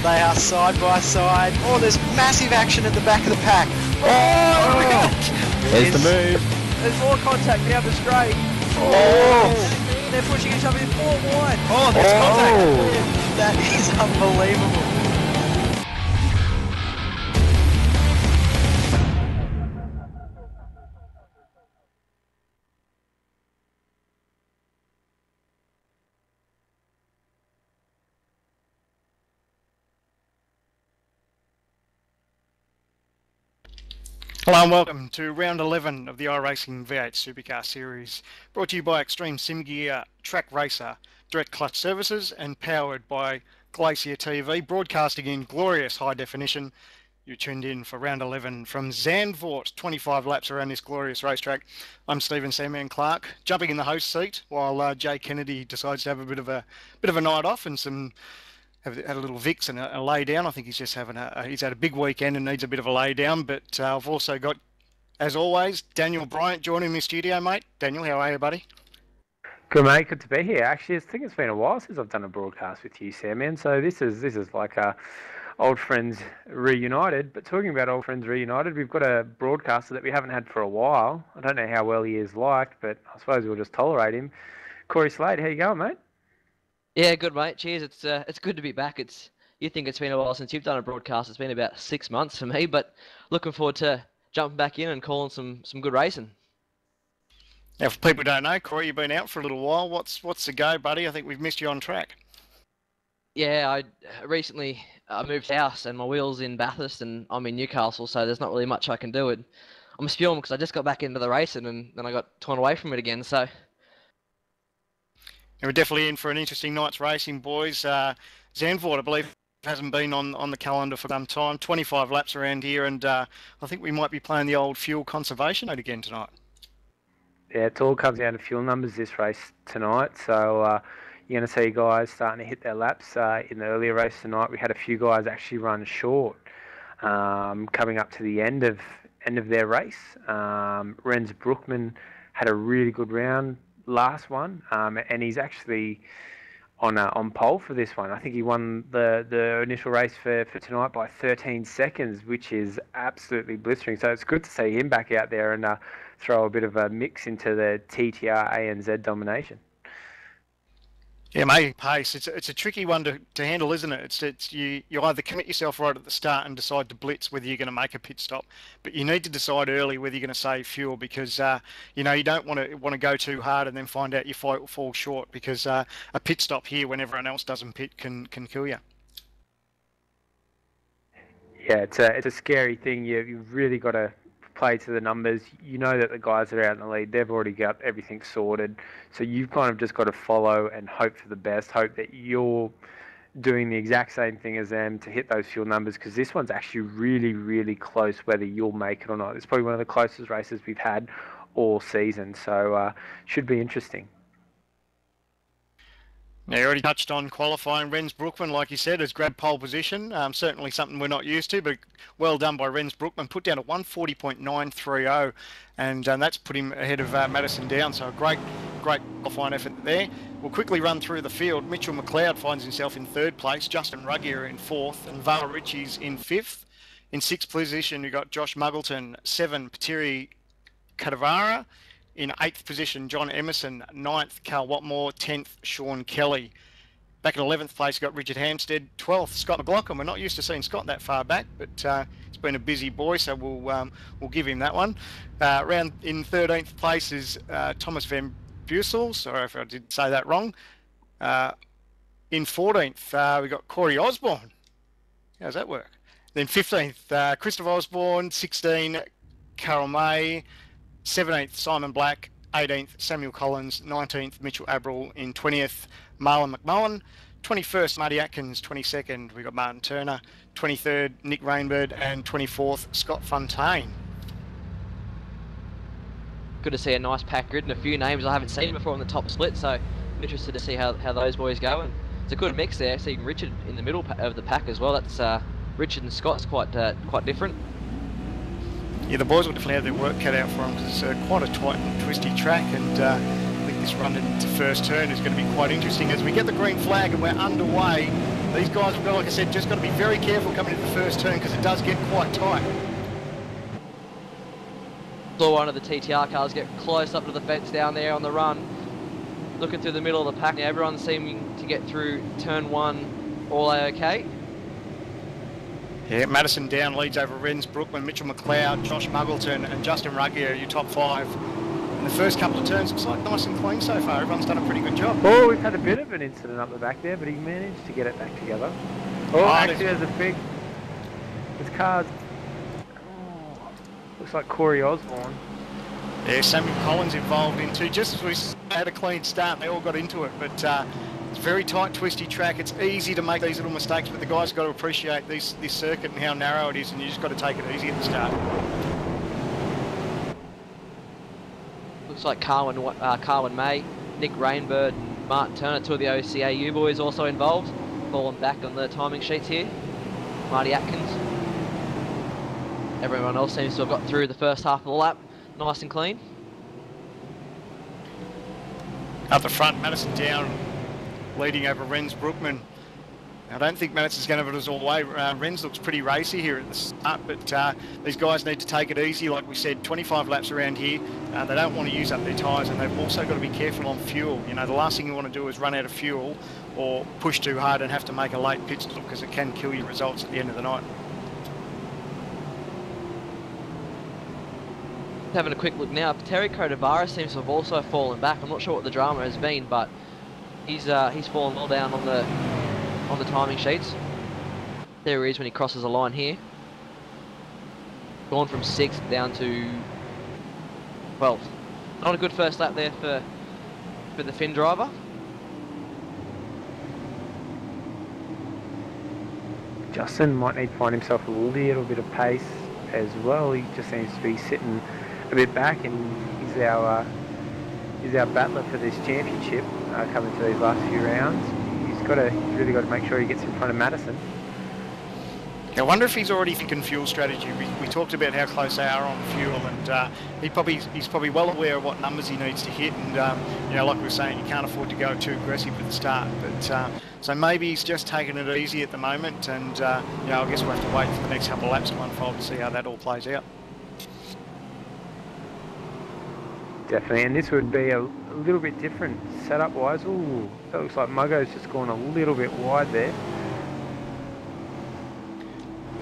They are side by side. Oh, there's massive action at the back of the pack. Oh! There's the move. There's more contact down the straight. Oh! They're pushing each other in 4 wide. Oh, there's contact. That is unbelievable. Hello and welcome to round 11 of the iRacing V8 Supercar Series, brought to you by Extreme Sim Gear, Track Racer, Direct Clutch Services and powered by Glacier TV, broadcasting in glorious high definition. You tuned in for round 11 from Zandvoort, 25 laps around this glorious racetrack. I'm Stephen Sandman Clark, jumping in the host seat while Jay Kennedy decides to have a bit of a night off and had a little Vicks and a lay down. I think he's just having he's had a big weekend and needs a bit of a lay down. But I've also got, as always, Daniel Bryant joining me in the studio, mate. Daniel, how are you, buddy? Good, mate. Good to be here. Actually, I think it's been a while since I've done a broadcast with you, Sam, man. So this is like old friends reunited. But talking about old friends reunited, we've got a broadcaster that we haven't had for a while. I don't know how well he is liked, but I suppose we'll just tolerate him. Corey Slade, how you going, mate? Yeah, good, mate. Cheers. It's good to be back. You think it's been a while since you've done a broadcast. It's been about 6 months for me, but looking forward to jumping back in and calling some good racing. Now, for people who don't know, Corey, you've been out for a little while. What's the go, buddy? I think we've missed you on track. Yeah, I recently moved house and my wheel's in Bathurst and I'm in Newcastle, so there's not really much I can do. And I'm spewing because I just got back into the racing and then I got torn away from it again. So. And we're definitely in for an interesting night's racing, boys. Zandvoort, I believe, hasn't been on the calendar for some time. 25 laps around here, and I think we might be playing the old fuel conservation mode again tonight. Yeah, it all comes down to fuel numbers this race tonight. So you're going to see guys starting to hit their laps. In the earlier race tonight, we had a few guys actually run short coming up to the end of their race. Renz Brookman had a really good round last one, and he's actually on pole for this one. I think he won the initial race for tonight by 13 seconds, which is absolutely blistering. So it's good to see him back out there and throw a bit of a mix into the TTR ANZ domination. Yeah, mate, pace. It's a tricky one to handle, isn't it? It's you either commit yourself right at the start and decide to blitz whether you're going to make a pit stop, but you need to decide early whether you're going to save fuel because you don't want to go too hard and then find out you fall short because a pit stop here when everyone else doesn't pit can kill you. Yeah, it's a scary thing. You've really got to play to the numbers. You know that the guys that are out in the lead, they've already got everything sorted. So you've kind of just got to follow and hope for the best, hope that you're doing the exact same thing as them to hit those fuel numbers, because this one's actually really, really close whether you'll make it or not. It's probably one of the closest races we've had all season, so should be interesting. Now, you already touched on qualifying. Renz Brookman, like you said, has grabbed pole position. Certainly something we're not used to, but well done by Renz Brookman. Put down a 140.930, and that's put him ahead of Madison Down. So a great qualifying effort there. We'll quickly run through the field. Mitchell McLeod finds himself in 3rd place. Justin Ruggier in 4th, and Val Ritchie's in 5th. In 6th position, we've got Josh Muggleton, 7, Patiri Kadavara. In 8th position, John Emerson. 9th, Carl Watmore. 10th, Sean Kelly. Back in 11th place, got Richard Hampstead. 12th, Scott McLaughlin. We're not used to seeing Scott that far back, but it's been a busy boy, so we'll give him that one. Round in 13th place is Thomas Van Bussel. Sorry if I did say that wrong. In 14th, we've got Corey Osborne. How does that work? Then 15th, Christopher Osborne. 16, Carol May. 17th, Simon Black. 18th, Samuel Collins. 19th, Mitchell Abril. In 20th, Marlon McMullen. 21st, Marty Atkins. 22nd, we got Martin Turner. 23rd, Nick Rainbird. And 24th, Scott Fontaine. Good to see a nice pack grid and a few names I haven't seen before on the top split, so I'm interested to see how those boys go. And it's a good mix there, seeing Richard in the middle of the pack as well. That's Richard and Scott's quite different. Yeah, the boys will definitely have their work cut out for them because it's quite a tight and twisty track, and I think this run into first turn is going to be quite interesting as we get the green flag and we're underway These guys, well, like I said, just got to be very careful coming into the first turn because it does get quite tight. Saw one of the TTR cars get close up to the fence down there on the run. Looking through the middle of the pack now, everyone's seeming to get through turn 1 all okay. Yeah, Madison Down leads over Renz Brookman, Mitchell McLeod, Josh Muggleton and Justin Ruggier are your top 5. In the first couple of turns, looks like nice and clean so far. Everyone's done a pretty good job. Oh, we've had a bit of an incident up the back there, but he managed to get it back together. Oh, actually there's a big... His car's... Oh, looks like Corey Osborne. Yeah, Samuel Collins involved in too. Just as we had a clean start, they all got into it. But it's a very tight, twisty track. It's easy to make these little mistakes, but the guys got to appreciate this circuit and how narrow it is, and you just got to take it easy at the start. Looks like Carwin May, Nick Rainbird, and Martin Turner, 2 of the OCAU boys also involved. Falling back on the timing sheets here. Marty Atkins. Everyone else seems to have got through the first half of the lap. Nice and clean. Up the front, Madison Down leading over Renz Brookman. I don't think Madison's going to have it all the way. Renz looks pretty racy here at the start, but these guys need to take it easy. Like we said, 25 laps around here. They don't want to use up their tyres, and they've also got to be careful on fuel. You know, the last thing you want to do is run out of fuel or push too hard and have to make a late pit stop because it can kill your results at the end of the night. Having a quick look now, Terry Codavara seems to have also fallen back. I'm not sure what the drama has been, but he's fallen well down on the timing sheets. There he is when he crosses the line here. Gone from 6th down to 12th. Not a good first lap there for the Finn driver. Justin might need to find himself a little bit of pace as well. He just seems to be sitting a bit back, and he's our battler for this championship coming to these last few rounds. He's really got to make sure he gets in front of Madison. I wonder if he's already thinking fuel strategy. We talked about how close they are on fuel, and he's probably well aware of what numbers he needs to hit. And you know, like we were saying, you can't afford to go too aggressive at the start. But so maybe he's just taking it easy at the moment, and you know, I guess we'll have to wait for the next couple of laps to unfold to see how that all plays out. Definitely, and this would be a little bit different setup-wise. Ooh, that looks like Muggo's just gone a little bit wide there.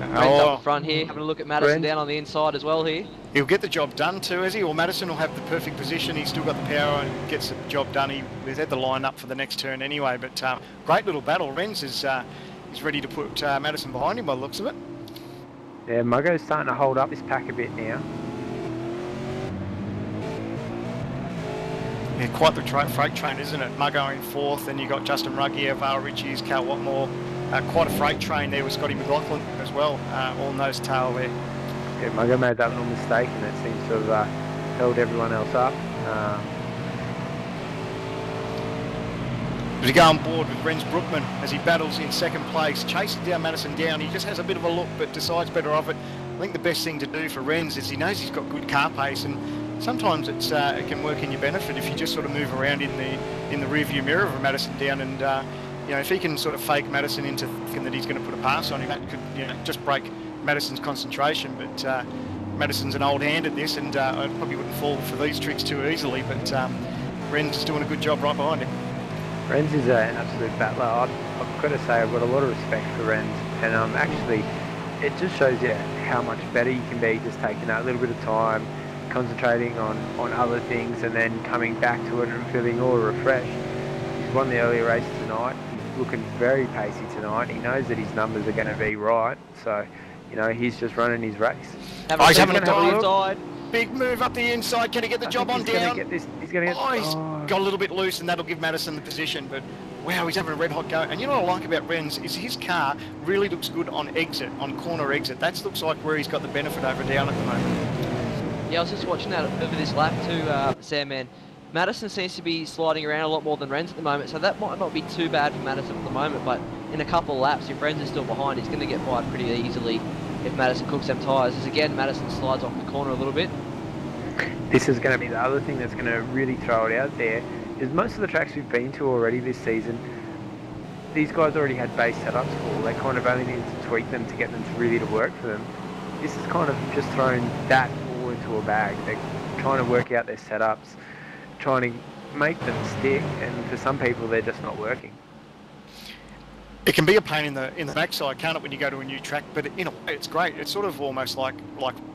Up the front here, having a look at Madison down on the inside as well here. He'll get the job done too, has he? Or Madison will have the perfect position. He's still got the power and gets the job done. He's had the line up for the next turn anyway. But great little battle. Renz is ready to put Madison behind him by the looks of it. Yeah, Muggo's starting to hold up this pack a bit now. Yeah, quite the freight train, isn't it? Muggo in 4th, and you got Justin Ruggier, Val Ritchie's, Cal Watmore. Quite a freight train there with Scotty McLaughlin as well, all nose tail there. Yeah, Muggo made that little mistake, and it seems to have held everyone else up. But to go on board with Renz Brookman as he battles in 2nd place, chasing down Madison Down. He just has a bit of a look, but decides better of it. I think the best thing to do for Renz is he knows he's got good car pace, and sometimes it can work in your benefit if you just sort of move around in the rear view mirror of Madison Down, and you know, if he can sort of fake Madison into thinking that he's going to put a pass on him, that could, you know, just break Madison's concentration. But Madison's an old hand at this, and I probably wouldn't fall for these tricks too easily. But Renz is doing a good job right behind him. Renz is an absolute battler. I've got to say I've got a lot of respect for Renz, and actually it just shows you how much better you can be just taking that little bit of time, concentrating on other things, and then coming back to it and feeling all refreshed. He's won the early race tonight. He's looking very pacey tonight. He knows that his numbers are going to be right, so you know, he's just running his race. He's having a dive. Big move up the inside. Can he get the job on down? He's got a little bit loose, and that'll give Madison the position. But wow, he's having a red hot go. And you know what I like about Renz is his car really looks good on exit, on corner exit. That looks like where he's got the benefit over down at the moment. Yeah, I was just watching that over this lap too, Sam, man. Madison seems to be sliding around a lot more than Renz at the moment, so that might not be too bad for Madison at the moment, but in a couple of laps, if Renz is still behind, he's going to get by pretty easily if Madison cooks them tyres. As again, Madison slides off the corner a little bit. This is going to be the other thing that's going to really throw it out there, is most of the tracks we've been to already this season, these guys already had base setups for. They kind of only needed to tweak them to get them to really to work for them. This is kind of just throwing that all into a bag. They're trying to work out their setups, trying to make them stick, and for some people they're just not working. It can be a pain in the backside, can't it, when you go to a new track? But in a way, it's great. It's sort of almost like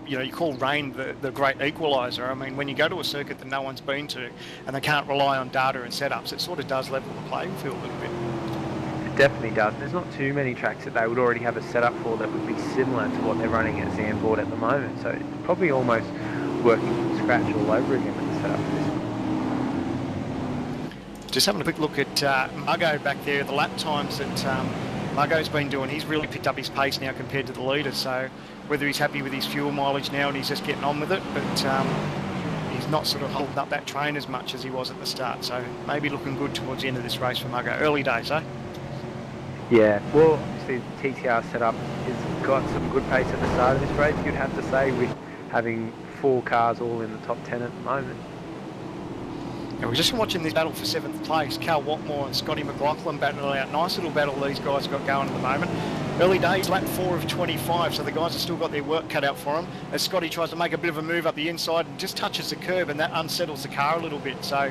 you know, you call rain the great equaliser. I mean, when you go to a circuit that no one's been to, and they can't rely on data and setups, it sort of does level the playing field a little bit. It definitely does. There's not too many tracks that they would already have a setup for that would be similar to what they're running at Zandvoort at the moment. So it's probably almost working from scratch all over again with the setup for this one. Just having a quick look at Muggo back there, the lap times that Muggo's been doing. He's really picked up his pace now compared to the leader, so whether he's happy with his fuel mileage now and he's just getting on with it, but he's not sort of holding up that train as much as he was at the start, so maybe looking good towards the end of this race for Muggo. Early days, eh? Yeah, well, obviously the TTR setup has got some good pace at the start of this race, you'd have to say, with having 4 cars all in the top 10 at the moment. And we're just watching this battle for 7th place. Cal Watmore and Scotty McLaughlin battling out. Nice little battle these guys got going at the moment. Early days, lap 4 of 25, so the guys have still got their work cut out for them. As Scotty tries to make a bit of a move up the inside and just touches the curb, and that unsettles the car a little bit. So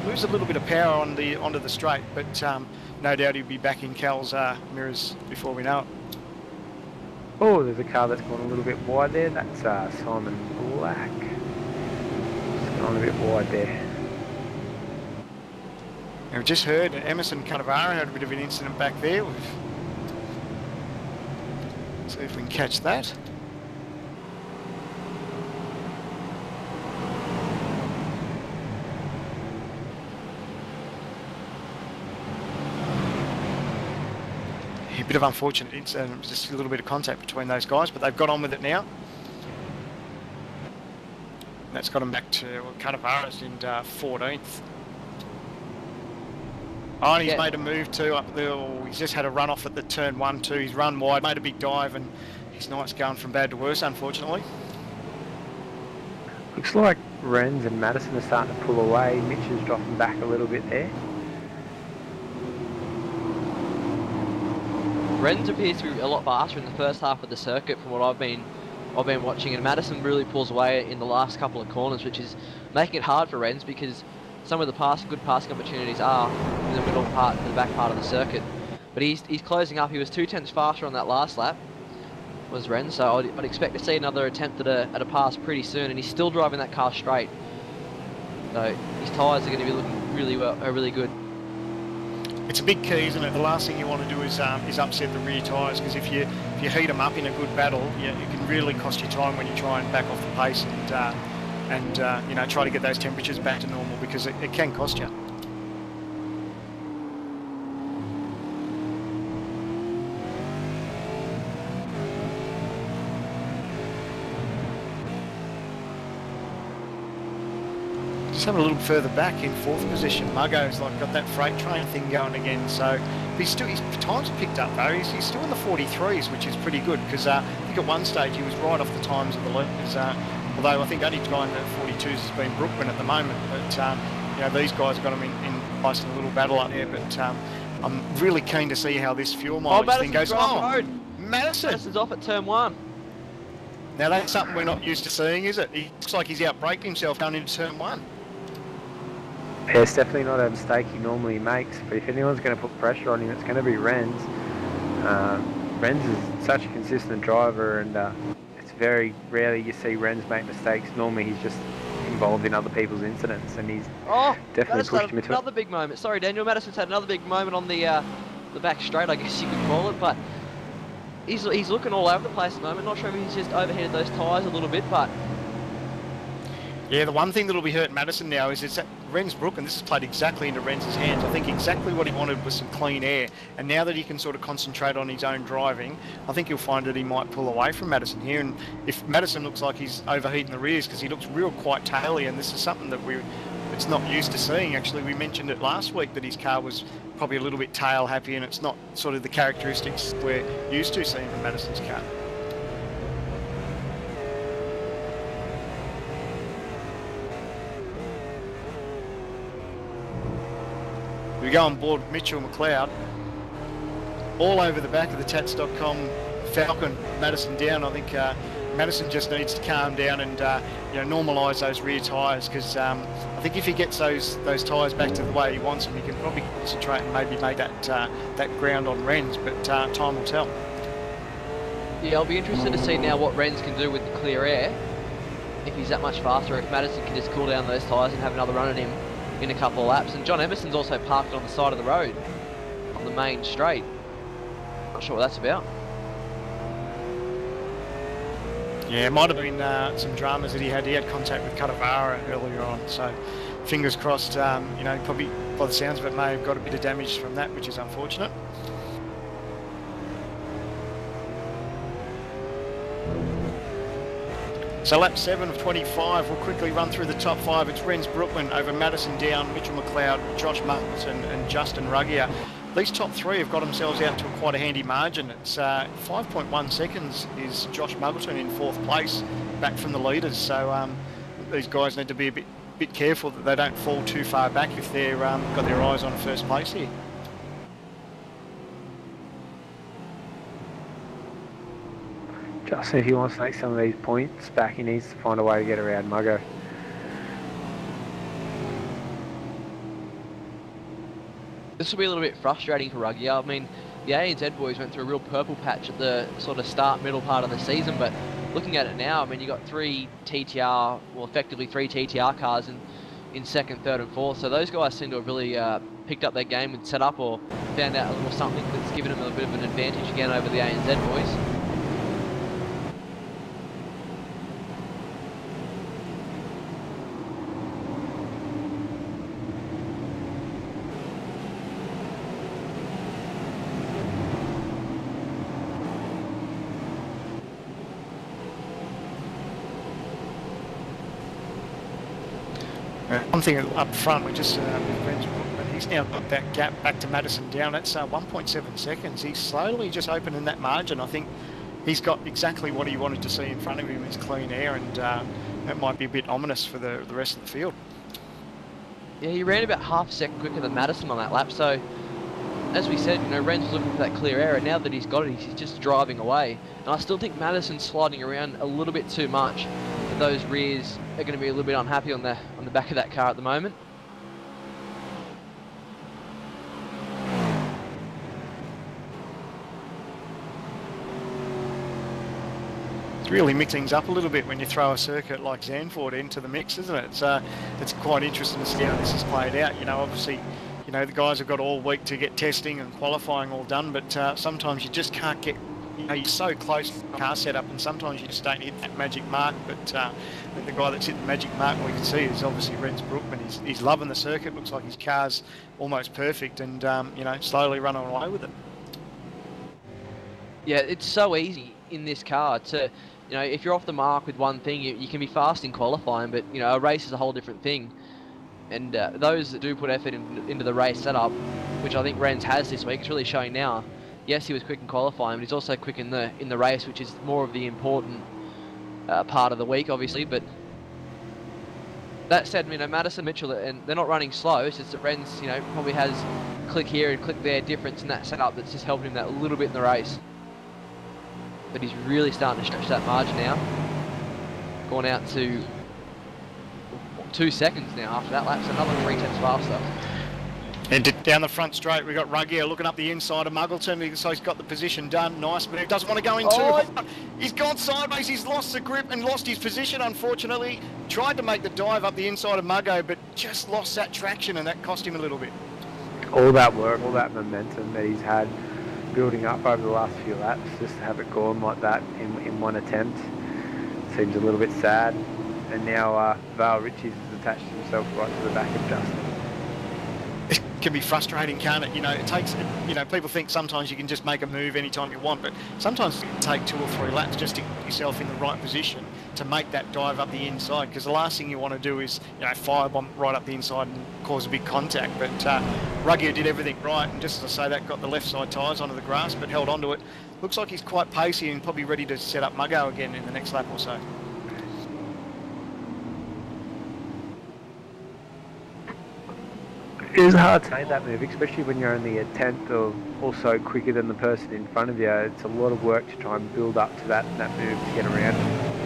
lose a little bit of power onto the straight, but no doubt he'll be back in Cal's mirrors before we know it. Oh, there's a car that's gone a little bit wide there. That's Simon Black. Just gone a bit wide there. And we've just heard Emerson Cannavaro had a bit of an incident back there. See if we can catch that. A bit of unfortunate incident, just a little bit of contact between those guys, but they've got on with it now. That's got them back to Cannavaro's in 14th. Oh, and he's made a move too up there. Oh, he's just had a run off at the turn 1-2. He's run wide, made a big dive, and his night's going from bad to worse, unfortunately. Looks like Renz and Madison are starting to pull away. Mitch is dropping back a little bit there. Renz appears to be a lot faster in the first half of the circuit from what I've been watching, and Madison really pulls away in the last couple of corners, which is making it hard for Renz because some of the good passing opportunities are in the middle part, the back part of the circuit. But he's closing up. He was 2/10 faster on that last lap, was Renz, so I'd expect to see another attempt at a pass pretty soon, and he's still driving that car straight. So his tyres are going to be looking really good. It's a big key, isn't it? The last thing you want to do is upset the rear tyres, because if you heat them up in a good battle, it can really cost you time when you try and back off the pace and you know, try to get those temperatures back to normal, because it can cost you. Just having a little further back in 4th position, Muggo's got that freight train thing going again, so his times picked up though. He's still in the 43s, which is pretty good, because I think at one stage he was right off the times of the leaders, although I think only driving at 42s has been Brookman at the moment, but you know, these guys have got him in place in a little battle up there, but I'm really keen to see how this fuel mileage thing goes. Madison's off at turn 1. Now that's something we're not used to seeing, is it? He looks like he's out-braked himself going into turn 1. Yeah, it's definitely not a mistake he normally makes, but if anyone's going to put pressure on him, it's going to be Renz. Renz is such a consistent driver, and it's very rarely you see Renz make mistakes. Normally he's just involved in other people's incidents, and he's definitely pushed him into another big moment. Sorry, Daniel, Madison's had another big moment on the back straight, I guess you could call it, but he's looking all over the place at the moment. Not sure if he's just overheated those tyres a little bit, but yeah, the one thing that'll be hurting Madison now is that Renz Brook, and this has played exactly into Renz's hands. I think exactly what he wanted was some clean air, and now that he can sort of concentrate on his own driving, I think you'll find that he might pull away from Madison here. And if Madison looks like he's overheating the rears, because he looks real quite taily, and this is something that it's not used to seeing. Actually, we mentioned it last week that his car was probably a little bit tail happy, and it's not sort of the characteristics we're used to seeing from Madison's car. We go on board Mitchell McLeod. all over the back of the Tats.com Falcon, Madison down. I think Madison just needs to calm down and normalise those rear tyres, because I think if he gets those tyres back to the way he wants them, he can probably concentrate and maybe make that ground on Renz, but time will tell. Yeah, I'll be interested to see now what Renz can do with the clear air, if he's that much faster, if Madison can just cool down those tyres and have another run at him in a couple of laps. And John Emerson's also parked on the side of the road on the main straight. Not sure what that's about. Yeah, it might have been some dramas that he had. He had contact with Cannavaro earlier on, so fingers crossed. Probably by the sounds of it, may have got a bit of damage from that, which is unfortunate. So lap 7 of 25, we'll quickly run through the top 5. It's Renz Brookman over Madison Down, Mitchell McLeod, Josh Mullington and Justin Ruggier. These top 3 have got themselves out to quite a handy margin. It's 5.1 seconds is Josh Muggleton in 4th place, back from the leaders. So these guys need to be a bit careful that they don't fall too far back if they're got their eyes on first place here. Justin, if he wants to make some of these points back, he needs to find a way to get around Muggo. This will be a little bit frustrating for Ruggier. I mean, the ANZ boys went through a real purple patch at the sort of middle part of the season, but looking at it now, I mean, you got effectively three TTR cars in 2nd, 3rd and 4th, so those guys seem to have really picked up their game and set up, or found out a little something that's given them a bit of an advantage again over the ANZ boys. One thing up front, we just with Renz Brookman, he's now got that gap back to Madison Down. That's 1.7 seconds. He's slowly just opening that margin. I think he's got exactly what he wanted to see in front of him, is clean air, and that might be a bit ominous for the rest of the field. Yeah, he ran about half a second quicker than Madison on that lap, so as we said, Renz was looking for that clear air, and now that he's got it, he's just driving away. And I still think Madison's sliding around a little bit too much. Those rears are going to be a little bit unhappy on the back of that car at the moment. It's really mixing things up a little bit when you throw a circuit like Zandvoort into the mix, isn't it? It's quite interesting to see how this is played out. Obviously, the guys have got all week to get testing and qualifying all done, but sometimes you just can't get. You're so close to the car setup, and sometimes you just don't hit that magic mark. But the guy that's hit the magic mark, we can see, is obviously Renz Brookman. He's loving the circuit. Looks like his car's almost perfect, and slowly running away with it. Yeah, it's so easy in this car to, if you're off the mark with one thing, you can be fast in qualifying, but a race is a whole different thing. And those that do put effort into the race setup, which I think Renz has this week, it's really showing now. Yes, he was quick in qualifying, but he's also quick in the race, which is more of the important part of the week, obviously. But that said, Madison, Mitchell, and they're not running slow. It's just that Renz, probably has click here and click there difference in that setup that's just helping him that little bit in the race. But he's really starting to stretch that margin now. Gone out to 2 seconds now after that lap, so another 3 tenths faster. And down the front straight, we've got Ruggier looking up the inside of Muggleton, so he's got the position done. Nice move. Doesn't want to go in too hot. He's gone sideways. He's lost the grip and lost his position, unfortunately. Tried to make the dive up the inside of Muggo, but just lost that traction, and that cost him a little bit. All that work, all that momentum that he's had building up over the last few laps, just to have it gone like that in one attempt seems a little bit sad. And now Vale Riches has attached himself right to the back of Justin. It can be frustrating, can't it? It takes, people think sometimes you can just make a move anytime you want, but sometimes it can take 2 or 3 laps just to get yourself in the right position to make that dive up the inside, because the last thing you want to do is, firebomb right up the inside and cause a big contact. But Ruggier did everything right, and just as I say, that got the left side tyres onto the grass, but held onto it. Looks like he's quite pacey and probably ready to set up Muggo again in the next lap or so. is hard to make that move, especially when you're only a tenth or also quicker than the person in front of you. It's a lot of work to try and build up to that move to get around it.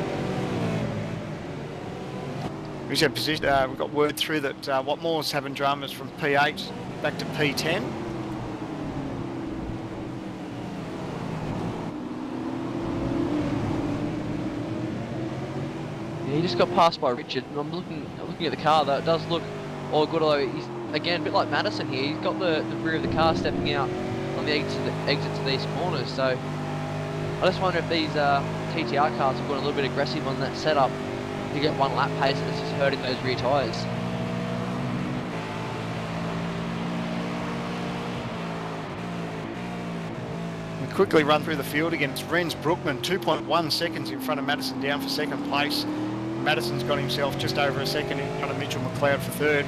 We've got word through that Watmore's having dramas from P8 back to P10. Yeah, he just got passed by Richard. And I'm looking at the car though. It does look all good, although he's again a bit like Madison here. He's got the rear of the car stepping out on the exit to these corners. So I just wonder if these TTR cars have gone a little bit aggressive on that setup to get one lap pace, and it's just hurting those rear tyres. We quickly run through the field again. It's Renz Brookman, 2.1 seconds in front of Madison, down for second place. Madison's got himself just over a second in front of Mitchell McLeod for third.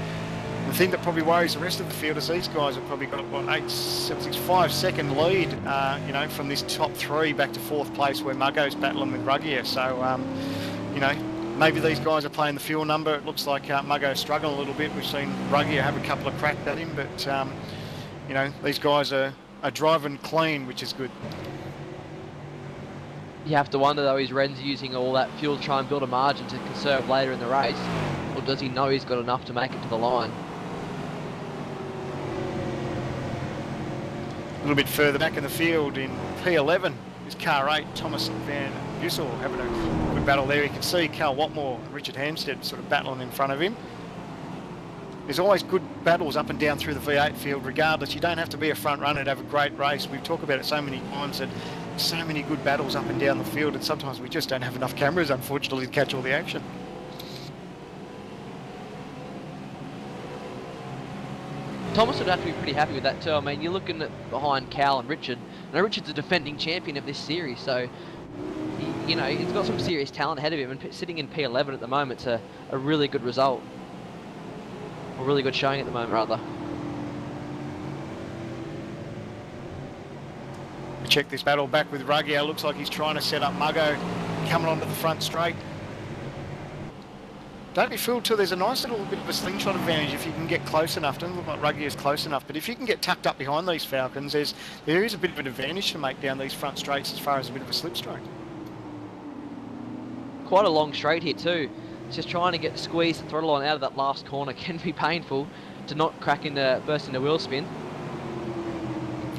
The thing that probably worries the rest of the field is these guys have probably got, what, 5-second lead, you know, from this top three back to fourth place where Muggo's battling with Ruggier. So, you know, maybe these guys are playing the fuel number. It looks like Muggo's struggling a little bit. We've seen Ruggier have a couple of cracks at him, but, you know, these guys are driving clean, which is good. You have to wonder though, is Renz using all that fuel to try and build a margin to conserve later in the race, or does he know he's got enough to make it to the line? A little bit further back in the field in P11 is car 8, Thomas Van Bussel, having a good battle there. You can see Cal Watmore and Richard Hampstead sort of battling in front of him. There's always good battles up and down through the V8 field regardless. You don't have to be a front runner to have a great race. We've talked about it so many times that so many good battles up and down the field, and sometimes we just don't have enough cameras, unfortunately, to catch all the action. Thomas would have to be pretty happy with that too. I mean, you're looking at behind Cal and Richard. Now Richard's a defending champion of this series, so you know he's got some serious talent ahead of him, and sitting in P11 at the moment's a really good result. A really good showing at the moment, rather. Check this battle back with Ruggier. Looks like he's trying to set up Muggo coming onto the front straight. Don't be fooled too, there's a nice little bit of a slingshot advantage if you can get close enough. Doesn't look like Ruggier's close enough, but if you can get tucked up behind these Falcons, there is a bit of an advantage to make down these front straights as far as a bit of a slipstream. Quite a long straight here too. It's just trying to get squeeze the throttle on out of that last corner can be painful to not burst into wheel spin.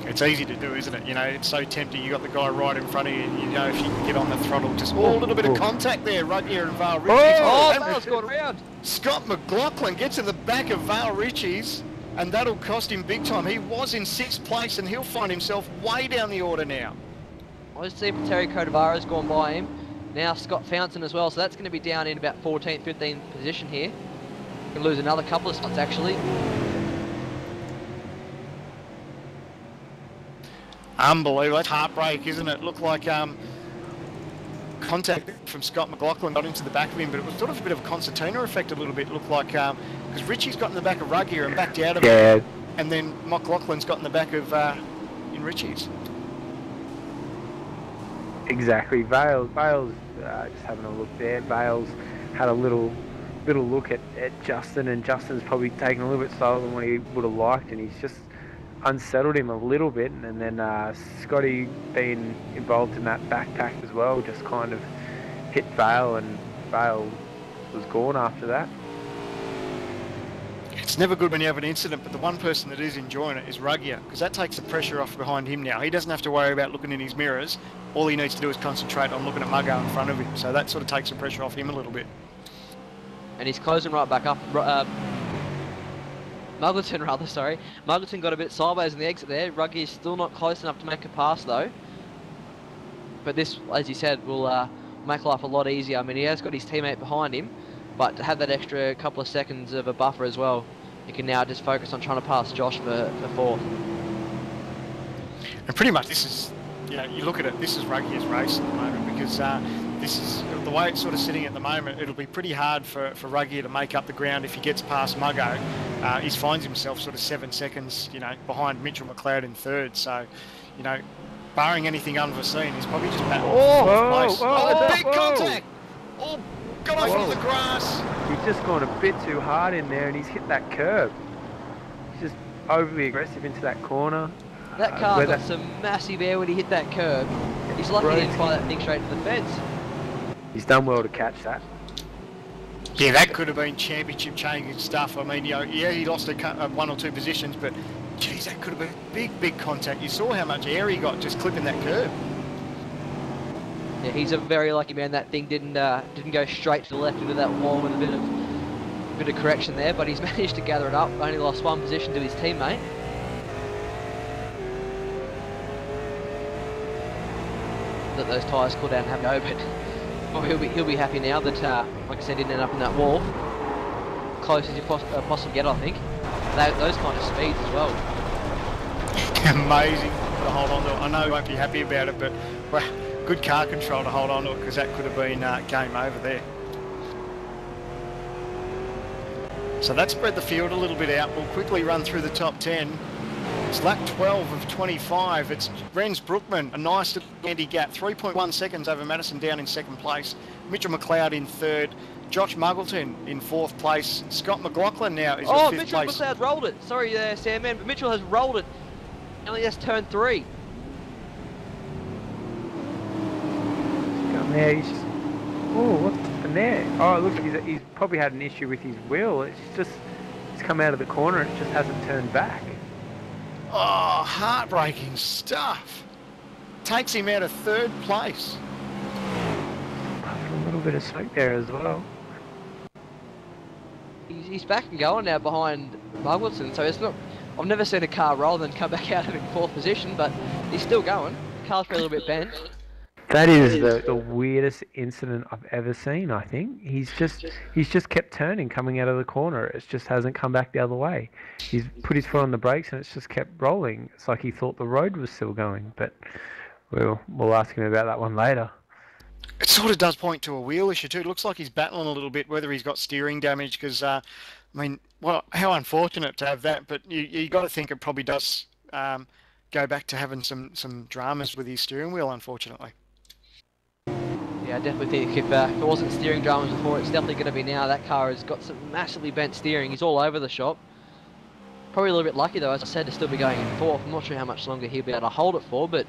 It's easy to do, isn't it? You know, it's so tempting. You got the guy right in front of you, and you know if you can get on the throttle. Just a little bit of contact there, Ruggier and Vale Ritchie's. Oh, Vale's gone around. Scott McLaughlin gets in the back of Vale Ritchie's, and that'll cost him big time. He was in 6th place, and he'll find himself way down the order now. I just see Terry Codavara's gone by him. Now Scott Fountain as well, so that's going to be down in about 14th, 15th position here. Can lose another couple of spots actually. Unbelievable. That's heartbreak, isn't it? Looked like contact from Scott McLaughlin got into the back of him, but it was sort of a bit of a concertina effect a little bit. It looked like, because Richie's got in the back of Ruggier and backed out of it, and then McLaughlin's got in the back of in Richie's. Exactly. Vale's just having a look there. Vale's had a little look at Justin, and Justin's probably taken a little bit slower than what he would have liked, and he's just unsettled him a little bit. And then Scotty being involved in that backpack as well just kind of hit Vale, and Vale was gone after that. It's never good when you have an incident, but the one person that is enjoying it is Ruggier, because that takes the pressure off behind him now. He doesn't have to worry about looking in his mirrors. All he needs to do is concentrate on looking at Muggo in front of him, so that sort of takes the pressure off him a little bit. And he's closing right back up. Muggleton got a bit sideways in the exit there. Ruggier's still not close enough to make a pass though. But this, as you said, will make life a lot easier. I mean, he has got his teammate behind him, but to have that extra couple of seconds of a buffer as well, he can now just focus on trying to pass Josh for 4th. And pretty much this is, you know, you look at it, this is Ruggier's race at the moment, because this is the way it's sort of sitting at the moment. It'll be pretty hard for Ruggier to make up the ground if he gets past Muggo. He finds himself sort of 7 seconds, you know, behind Mitchell McLeod in 3rd. So, you know, barring anything unforeseen, he's probably just battling for 4th place. Oh, big contact! Oh, got off into the grass. He's just gone a bit too hard in there, and he's hit that curb. He's overly aggressive into that corner. That car where got that- some massive air when he hit that curb. He's lucky he didn't fly that thing straight to the fence. He's done well to catch that. Yeah, that could have been championship changing stuff. I mean, you know, yeah, he lost one or two positions, but geez, that could have been big contact. You saw how much air he got just clipping that curb. Yeah, he's a very lucky man. That thing didn't go straight to the left into that wall with a bit of correction there, but he's managed to gather it up. Only lost one position to his teammate. That those tyres cool down and have go, but well, he'll be happy now that, like I said, didn't end up in that wall. Close as you possibly get, I think. Those kind of speeds as well. Amazing to hold on to it. I know he won't be happy about it, but well, good car control to hold on to it, because that could have been game over there. So that spread the field a little bit out. We'll quickly run through the top 10. It's lap 12 of 25. It's Renz Brookman, a nice little handy gap, 3.1 seconds over Madison down in second place. Mitchell McLeod in third. Josh Muggleton in fourth place. Scott McLaughlin now is in fifth Mitchell place. McLeod rolled it. Sorry there, Sam, man, but Mitchell has rolled it. Only just turned 3. Come there, he's just... Oh, what's happened there? Oh, it looks like he's probably had an issue with his wheel. It's just... He's come out of the corner and it just hasn't turned back. Oh, heartbreaking stuff. Takes him out of third place. A little bit of smoke there as well. He's back and going now behind Muggleton, so it's not... I've never seen a car roll and come back out of in 4th position, but he's still going. The car's probably a little bit bent. That is the weirdest incident I've ever seen, I think. He's just kept turning, coming out of the corner. It just hasn't come back the other way. He's put his foot on the brakes and it's just kept rolling. It's like he thought the road was still going, but we'll ask him about that one later. It sort of does point to a wheel issue too. It looks like he's battling a little bit, whether he's got steering damage, because, I mean, well, how unfortunate to have that, but you got to think it probably does go back to having some dramas with his steering wheel, unfortunately. Yeah, I definitely think if it wasn't steering dramas before, it's definitely going to be now. That car has got some massively bent steering. He's all over the shop. Probably a little bit lucky though, as I said, to still be going in 4th. I'm not sure how much longer he'll be able to hold it for, but...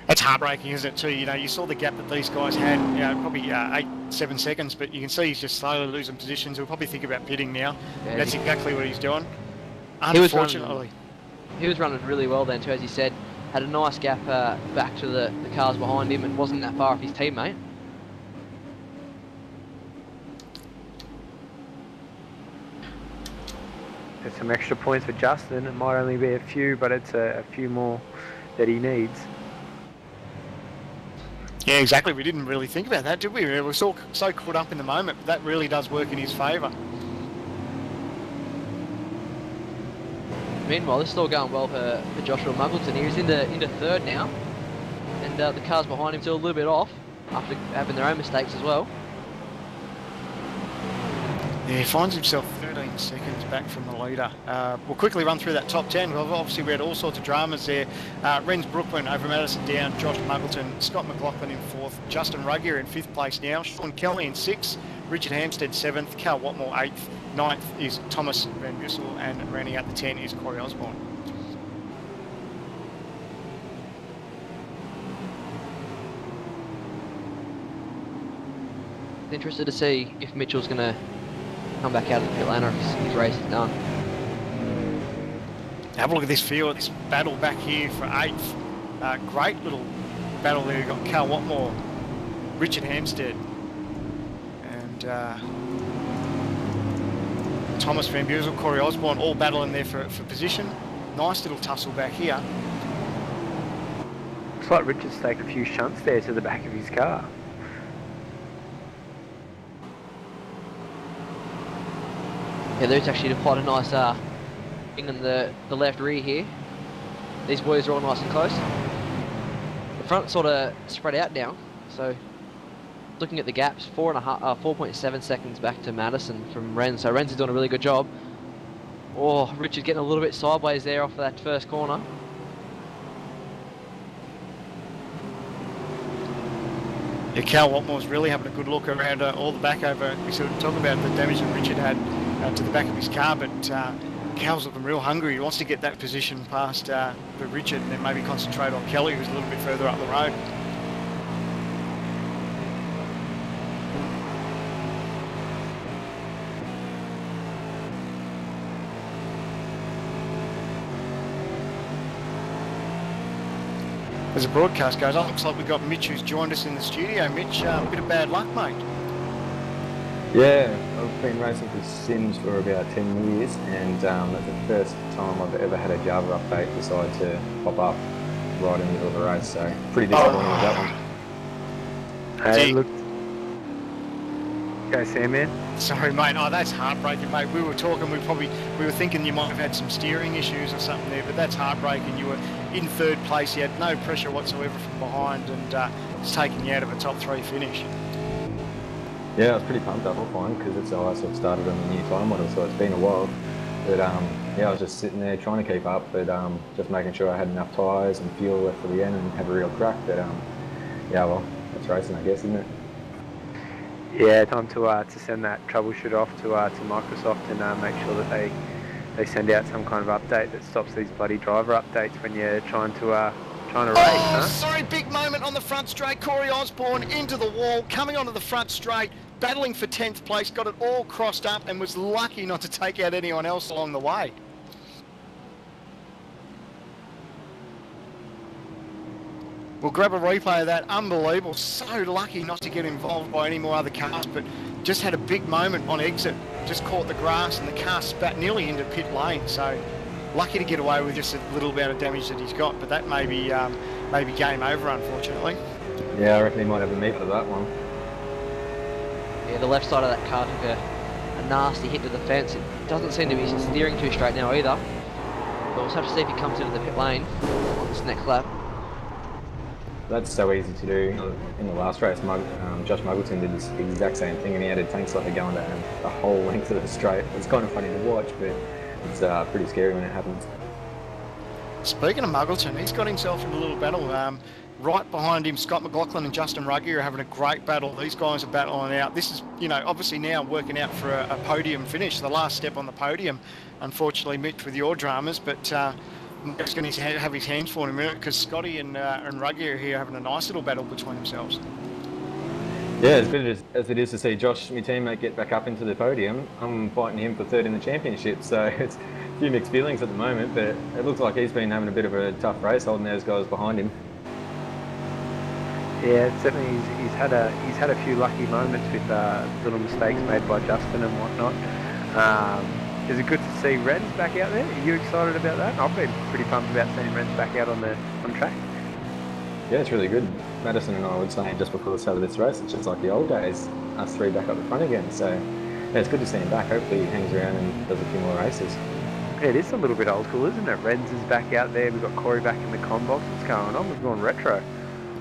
That's heartbreaking, isn't it, too? You know, you saw the gap that these guys had, you know, probably 8-7 seconds, but you can see he's just slowly losing positions. He'll probably think about pitting now. Yeah, that's exactly what he's doing. Unfortunately. He was running really well then too, as he said. Had a nice gap back to the cars behind him and wasn't that far off his teammate. There's some extra points for Justin. It might only be a few, but it's a few more that he needs. Yeah, exactly. We didn't really think about that, did we? We were so caught up in the moment, but that really does work in his favour. Meanwhile, this is all going well for Joshua Muggleton. He's into 3rd now, and the cars behind him still a little bit off after having their own mistakes as well. Yeah, he finds himself 13 seconds back from the leader. We'll quickly run through that top 10. Well, obviously, we had all sorts of dramas there. Renz Brookman over Madison down, Josh Muggleton, Scott McLaughlin in 4th, Justin Ruggier in 5th place now, Sean Kelly in 6th, Richard Hampstead 7th, Cal Watmore 8th, 9th is Thomas Van Bussel, and rounding out the 10 is Corey Osborne. Interested to see if Mitchell's going to come back out of the pit lane or if his race is done. Have a look at this field, this battle back here for 8th. Great little battle there. We've got Cal Watmore, Richard Hampstead, and Thomas Van Bussel, Corey Osborne, all battling there for position. Nice little tussle back here. Looks like Richard's taken a few shunts there to the back of his car. Yeah, there's actually quite a nice thing in the left rear here. These boys are all nice and close. The front sort of spread out now, so looking at the gaps, 4.7 seconds back to Madison from Renz. So Renz is doing a really good job. Oh, Richard's getting a little bit sideways there off of that first corner. Yeah, Cal Watmore's really having a good look around all the back over. We sort of talk about the damage that Richard had to the back of his car, but Cal's looking real hungry. He wants to get that position past for Richard and then maybe concentrate on Kelly, who's a little bit further up the road. As the broadcast goes, it looks like we've got Mitch who's joined us in the studio. Mitch, a bit of bad luck, mate. Yeah, I've been racing for Sims for about 10 years, and that's the first time I've ever had a Java update decide to pop up right in the middle of the race, so pretty disappointing with that one. Hey, look. Go, Sam, man. Sorry, mate. Oh, that's heartbreaking, mate. We were talking, we were thinking you might have had some steering issues or something there, but that's heartbreaking. You were in third place, you had no pressure whatsoever from behind, and it's taking you out of a top 3 finish. Yeah, I was pretty pumped up, all fine, because it's I sort of started on the new time model, so it's been a while. But yeah, I was just sitting there trying to keep up, but just making sure I had enough tyres and fuel left for the end and have a real crack. But yeah, well, that's racing, I guess, isn't it? Yeah, time to send that troubleshoot off to Microsoft and make sure that they send out some kind of update that stops these bloody driver updates when you're trying to race. Oh, sorry, big moment on the front straight. Corey Osborne into the wall, coming onto the front straight, battling for 10th place, got it all crossed up and was lucky not to take out anyone else along the way. We'll grab a replay of that. Unbelievable. So lucky not to get involved by any more other cars, but just had a big moment on exit. Just caught the grass and the car spat nearly into pit lane. So lucky to get away with just a little bit of damage that he's got, but that may be game over, unfortunately. Yeah, I reckon he might have a meet for that one. Yeah, the left side of that car took a nasty hit to the fence. It doesn't seem to be steering too straight now either. But we'll have to see if he comes into the pit lane on this next lap. That's so easy to do. In the last race, Josh Muggleton did this exact same thing, and he had a tank slipper going down the whole length of the straight. It's kind of funny to watch, but it's pretty scary when it happens. Speaking of Muggleton, he's got himself in a little battle. Right behind him, Scott McLaughlin and Justin Ruggie are having a great battle. These guys are battling out. This is, obviously now working out for a podium finish, the last step on the podium. Unfortunately, Mitch, with your dramas, but I'm just going to have his hands full in a minute because Scotty and Ruggie are here having a nice little battle between themselves. Yeah, as good as it is to see Josh, my teammate, get back up into the podium, I'm fighting him for third in the championship, so it's a few mixed feelings at the moment, but it looks like he's been having a bit of a tough race holding those guys behind him. Yeah, certainly he's had a few lucky moments with little mistakes made by Justin and whatnot. Is it good to see Renz back out there? Are you excited about that? I've been pretty pumped about seeing Renz back out on track. Yeah, it's really good. Madison and I were saying just before the start of this race, it's just like the old days, us three back up the front again. So yeah, it's good to see him back. Hopefully he hangs around and does a few more races. Yeah, it is a little bit old school, isn't it? Renz is back out there. We've got Corey back in the com box. What's going on? We've gone retro.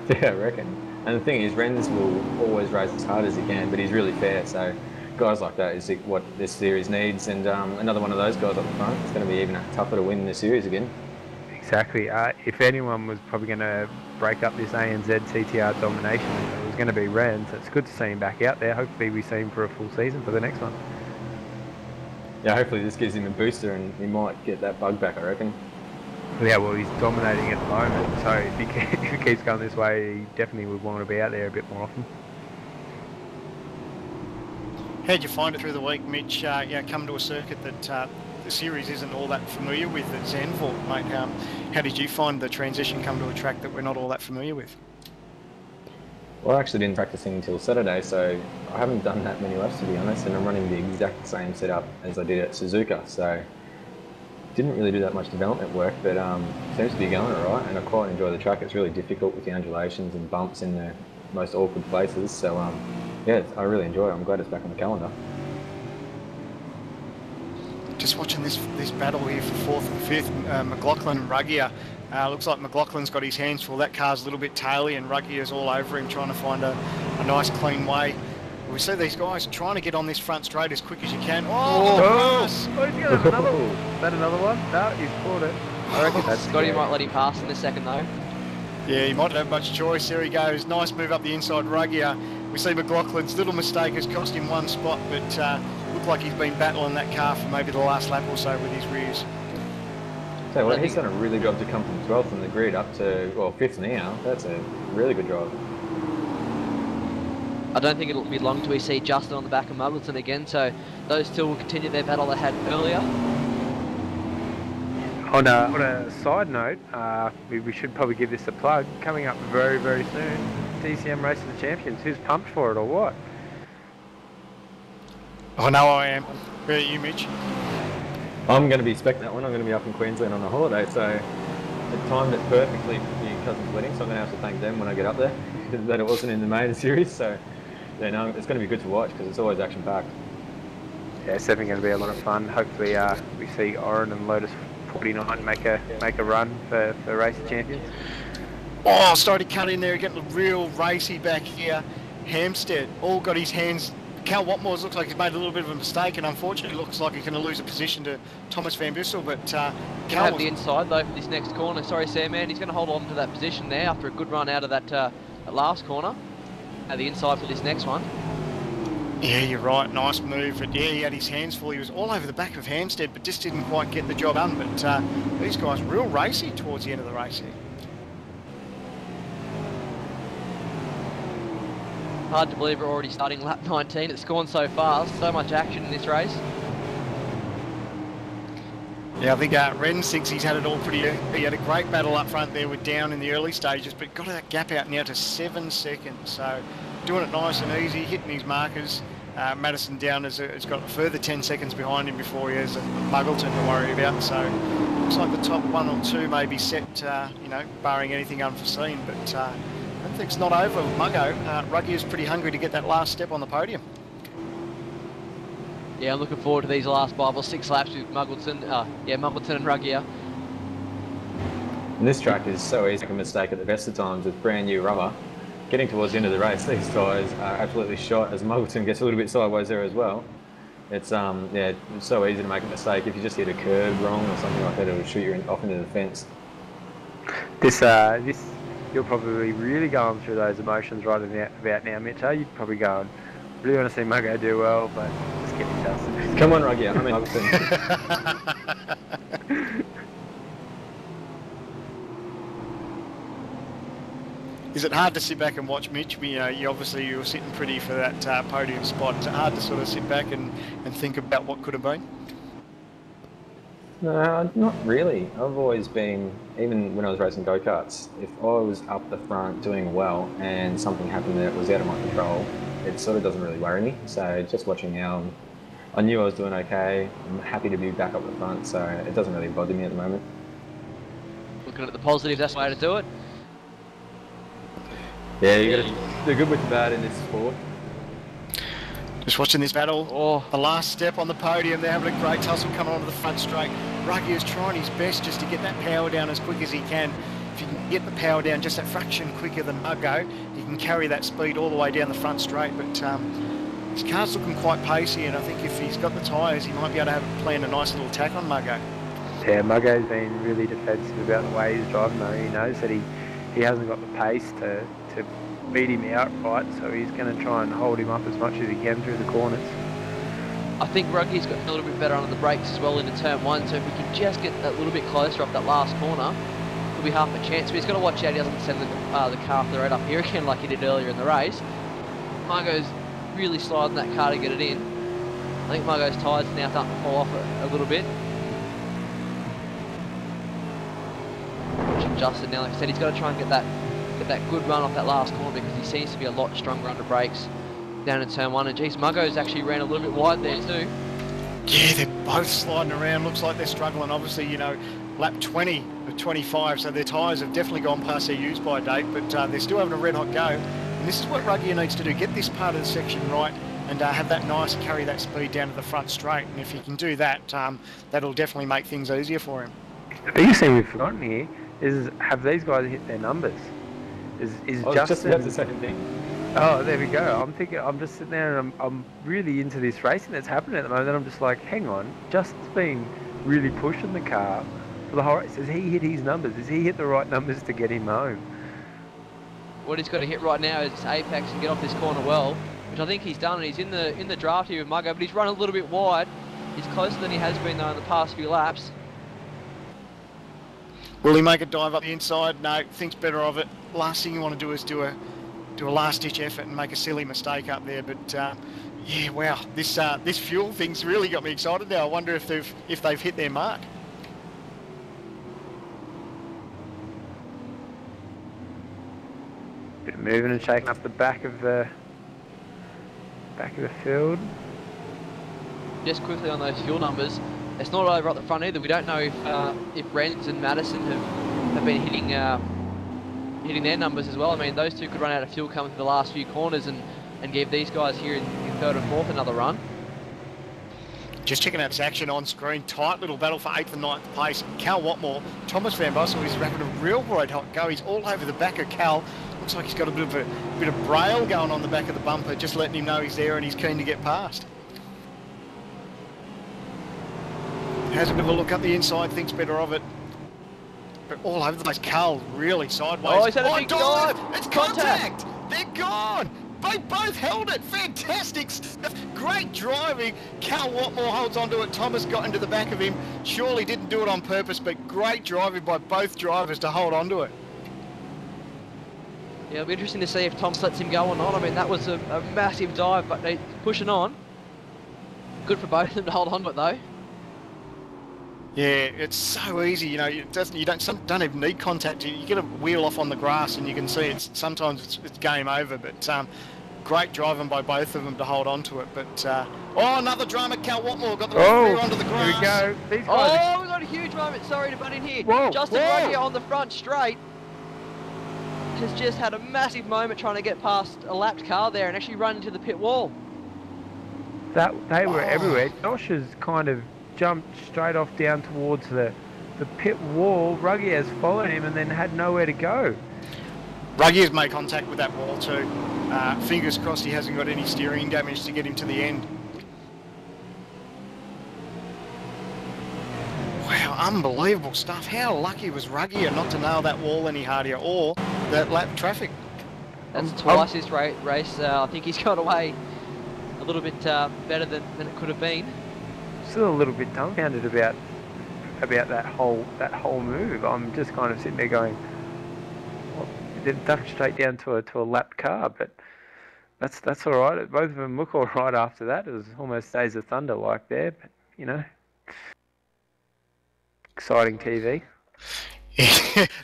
Yeah, I reckon. And the thing is, Renz will always race as hard as he can, but he's really fair. So guys like that is what this series needs. And another one of those guys up the front, it's going to be even tougher to win this series again. Exactly. If anyone was probably going to break up this ANZ CTR domination, it was going to be Renz. It's good to see him back out there. Hopefully we see him for a full season for the next one. Yeah, hopefully this gives him a booster and he might get that bug back, I reckon. Yeah, well, he's dominating at the moment, so if he keeps going this way, he definitely would want to be out there a bit more often. How'd you find it through the week, Mitch? Come to a circuit that the series isn't all that familiar with at Zandvoort, mate. How did you find the transition come to a track that we're not all that familiar with? Well, I actually didn't practice until Saturday, so I haven't done that many laps, to be honest, and I'm running the exact same setup as I did at Suzuka, so didn't really do that much development work, but seems to be going all right, and I quite enjoy the track. It's really difficult with the undulations and bumps in the most awkward places, so yeah, I really enjoy it. I'm glad it's back on the calendar. Just watching this battle here for 4th and 5th, McLaughlin and Ruggier. Looks like McLaughlin's got his hands full. That car's a little bit taily and Ruggier's all over him trying to find a nice clean way. We see these guys trying to get on this front straight as quick as you can. Oh, he's got another one. Is that another one? No, he's caught it. I reckon that's Scotty might let him pass in a second though. Yeah, he might not have much choice. There he goes. Nice move up the inside, Ruggier. We see McLaughlin's little mistake has cost him one spot, but looked like he's been battling that car for maybe the last lap or so with his rears. So well, he's done a really good job to come from 12th in the grid up to, well, 5th now. That's a really good drive. I don't think it'll be long till we see Justin on the back of Muggleton again, so those two will continue their battle they had earlier. On a side note, we should probably give this a plug. Coming up very, very soon, DCM Race of the Champions. Who's pumped for it or what? I know I am. Where are you, Mitch? I'm going to be expecting that one. I'm going to be up in Queensland on a holiday, so it timed it perfectly for your cousin's wedding, so I'm going to have to thank them when I get up there, that it wasn't in the main series, so yeah, no, it's going to be good to watch because it's always action-packed. Yeah, it's definitely going to be a lot of fun. Hopefully we see Oren and Lotus 49 make a run for Race of Champions. Oh, started cut in there, getting real racy back here. Hampstead all got his hands. Cal Watmores looks like he's made a little bit of a mistake, and unfortunately looks like he's going to lose a position to Thomas Van Bussel. But Cal have the inside though for this next corner. Sorry, Sam, man, he's going to hold on to that position there after a good run out of that last corner. The inside for this next one. Yeah, you're right. Nice move. But yeah, he had his hands full. He was all over the back of Hampstead, but just didn't quite get the job done. But these guys real racy towards the end of the race here. Hard to believe we're already starting lap 19. It's gone so fast. So much action in this race. Yeah, I think Ren thinks he's had it all pretty. He had a great battle up front there with Down in the early stages, but got that gap out now to 7 seconds. So doing it nice and easy, hitting his markers. Madison Down has got a further 10 seconds behind him before he has a Muggleton to worry about. So looks like the top 1 or 2 may be set, you know, barring anything unforeseen. But I don't think it's not over with Muggo. Ruggy is pretty hungry to get that last step on the podium. Yeah, I'm looking forward to these last 5 or 6 laps with Muggleton. Muggleton and Ruggier. And this track is so easy to make a mistake at the best of times with brand new rubber. Getting towards the end of the race, these tyres are absolutely shot as Muggleton gets a little bit sideways there as well. It's it's so easy to make a mistake. If you just hit a curb wrong or something like that, it will shoot you off into the fence. This you're probably really going through those emotions right about now, Mitch. You're probably going, really want to see Muggo do well, but just get him dusted. Come on, Ruggy. I mean, Muggleton. Is it hard to sit back and watch Mitch? You obviously you were sitting pretty for that podium spot. Is it hard to sort of sit back and think about what could have been? No, not really. I've always been, even when I was racing go-karts, if I was up the front doing well and something happened that was out of my control, it sort of doesn't really worry me. So just watching now, I knew I was doing okay. I'm happy to be back up the front, so it doesn't really bother me at the moment. Looking at the positives, that's the way to do it. Yeah, you got to do good with the bad in this sport. Just watching this battle. Oh. The last step on the podium, they're having a great tussle coming onto the front straight. Ruggy is trying his best just to get that power down as quick as he can. If you can get the power down just that fraction quicker than Muggo, you can carry that speed all the way down the front straight. But his car's looking quite pacey, and I think if he's got the tyres, he might be able to plan a nice little attack on Muggo. Yeah, Muggo's been really defensive about the way he's driving though. He knows that he hasn't got the pace to beat him outright, so he's going to try and hold him up as much as he can through the corners. I think Ruggy's got a little bit better under the brakes as well into turn 1, so if we can just get that little bit closer up that last corner, it'll be half a chance. But he's got to watch out he doesn't send the car off the road up here again like he did earlier in the race. Margot's really sliding that car to get it in. I think Margot's tyres are now starting to fall off a little bit. Watching Justin now, like I said, he's got to try and get that good run off that last corner because he seems to be a lot stronger under brakes down in turn 1. And geez, Muggo's actually ran a little bit wide there too. Yeah, they're both sliding around. Looks like they're struggling. Obviously, you know, lap 20 of 25, so their tyres have definitely gone past their use-by date, but they're still having a red-hot go. And this is what Ruggier needs to do, get this part of the section right and have that nice, carry that speed down to the front straight. And if he can do that, that'll definitely make things easier for him. The biggest thing we've forgotten here is, have these guys hit their numbers? Is Justin... just about the second thing. Oh, there we go. I'm just sitting there and I'm really into this racing that's happening at the moment, and I'm just like, hang on, Justin's been really pushing the car for the whole race. Has he hit his numbers? Has he hit the right numbers to get him home? What he's got to hit right now is apex and get off this corner well. which I think he's done. And he's in the draft here with Muggo, but he's run a little bit wide. He's closer than he has been though in the past few laps. Will he make a dive up the inside? No, thinks better of it. Last thing you want to do is do a last-ditch effort and make a silly mistake up there. But yeah, wow, this fuel thing's really got me excited now. I wonder if they've hit their mark. Bit of moving and shaking up the back of the field. Just quickly on those fuel numbers, it's not over at the front either. We don't know if Renz and Madison have been hitting their numbers as well. I mean, those two could run out of fuel coming to the last few corners and give these guys here in third and fourth another run. Just checking out this action on screen. Tight little battle for 8th and 9th place. Cal Watmore, Thomas Van Bussel is having a real road hot go. He's all over the back of Cal. Looks like he's got a bit of braille going on the back of the bumper, just letting him know he's there and he's keen to get past. Has a bit of a look up the inside, thinks better of it. But all over the place. Cal really sideways. Oh, he's had a big dive. It's contact. They're gone. They both held it. Fantastic stuff. Great driving. Cal Watmore holds onto it. Thomas got into the back of him. Surely didn't do it on purpose, but great driving by both drivers to hold onto it. Yeah, it'll be interesting to see if Thomas lets him go or not. I mean, that was a massive dive, but they're pushing on. Good for both of them to hold on to it, though. Yeah, it's so easy. You know, you don't even need contact. You get a wheel off on the grass, and you can see sometimes it's game over. But great driving by both of them to hold on to it. But oh, another drama. Cal Watmore got the rear onto the grass. Here we go. These guys we got a huge moment. Sorry to butt in here. Whoa, Justin Ruggier on the front straight has just had a massive moment trying to get past a lapped car there and actually run into the pit wall. They were everywhere. Josh has kind of jumped straight off down towards the pit wall. Ruggie has followed him and then had nowhere to go. Ruggie has made contact with that wall too. Fingers crossed he hasn't got any steering damage to get him to the end. Wow, unbelievable stuff. How lucky was Ruggie not to nail that wall any harder or that lap traffic? That's twice his race. I think he's got away a little bit better than it could have been. Still a little bit dumbfounded about that whole move. I'm just kind of sitting there going, well, it ducked straight down to a lapped car, but that's all right. Both of them look all right after that. It was almost Days of Thunder like there, but you know, exciting TV.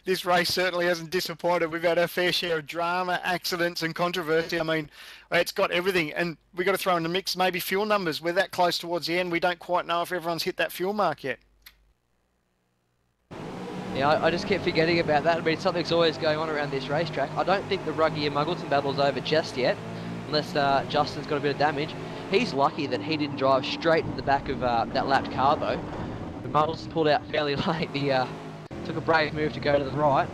This race certainly hasn't disappointed. We've had our fair share of drama, accidents and controversy. I mean, it's got everything. And we've got to throw in the mix maybe fuel numbers. We're that close towards the end. We don't quite know if everyone's hit that fuel mark yet. Yeah, I just kept forgetting about that. I mean, something's always going on around this racetrack. I don't think the Ruggie and Muggleton battle's over just yet, unless Justin's got a bit of damage. He's lucky that he didn't drive straight in the back of that lapped car, though. The Muggleton pulled out fairly late. Took a brave move to go to the right.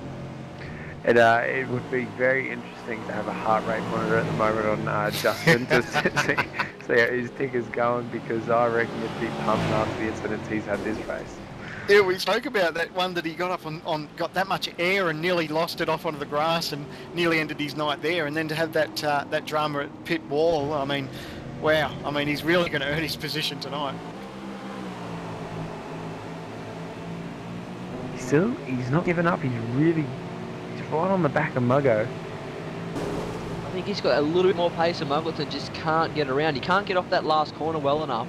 It would be very interesting to have a heart rate monitor at the moment on Justin to see how his tick is going, because I reckon it'd be pumped after the incidents he's had this race. Yeah, we spoke about that one that he got up got that much air and nearly lost it off onto the grass and nearly ended his night there. And then to have that drama at pit wall, I mean, wow. I mean, he's really going to earn his position tonight. He's not giving up. He's right on the back of Muggo. I think he's got a little bit more pace than Muggleton, just can't get around. He can't get off that last corner well enough